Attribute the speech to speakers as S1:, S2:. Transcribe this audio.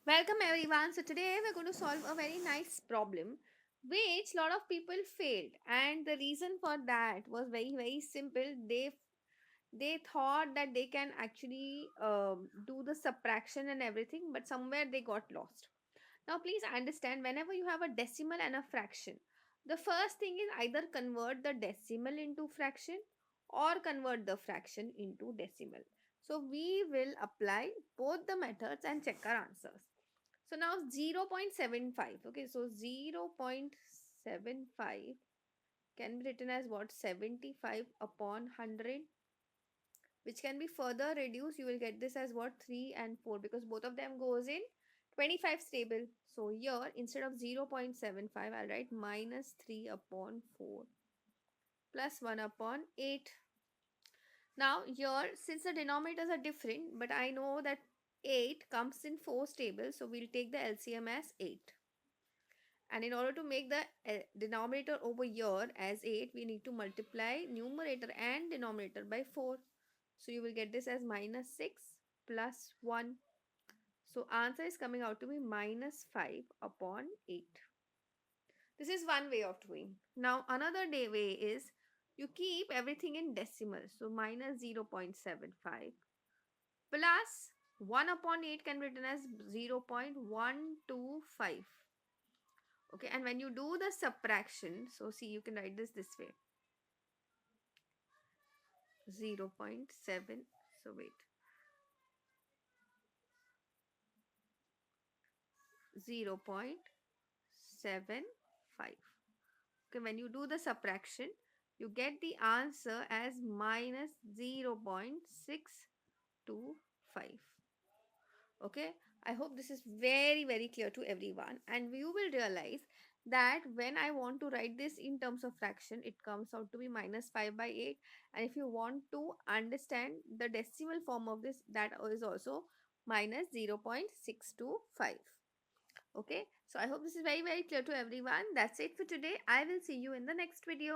S1: Welcome everyone. So today we're going to solve a very nice problem which lot of people failed, and the reason for that was very simple. They thought that they can actually do the subtraction and everything, but somewhere they got lost. Now, please understand, whenever you have a decimal and a fraction, the first thing is either convert the decimal into fraction or convert the fraction into decimal. So, we will apply both the methods and check our answers. So, now 0.75. Okay, so 0.75 can be written as what? 75 upon 100, which can be further reduced. You will get this as what? 3 and 4, because both of them goes in 25 stable. So here instead of 0.75 I'll write minus 3 upon 4 plus 1 upon 8. Now here, since the denominators are different, but I know that 8 comes in 4 stable, so we'll take the LCM as 8. And in order to make the denominator over here as 8, we need to multiply numerator and denominator by 4. So you will get this as minus 6 plus 1. So answer is coming out to be minus 5 upon 8. This is one way of doing. Now another way is you keep everything in decimal. So minus 0.75 plus 1 upon 8 can be written as 0.125. Okay, and when you do the subtraction, so see, you can write this way: 0.7. So wait, 0.75. Okay, when you do the subtraction, you get the answer as minus 0.625. Okay, I hope this is very clear to everyone, and you will realize that when I want to write this in terms of fraction, it comes out to be minus 5 by 8. And if you want to understand the decimal form of this, that is also minus 0.625. Okay, so I hope this is very clear to everyone. That's it for today. I will see you in the next video.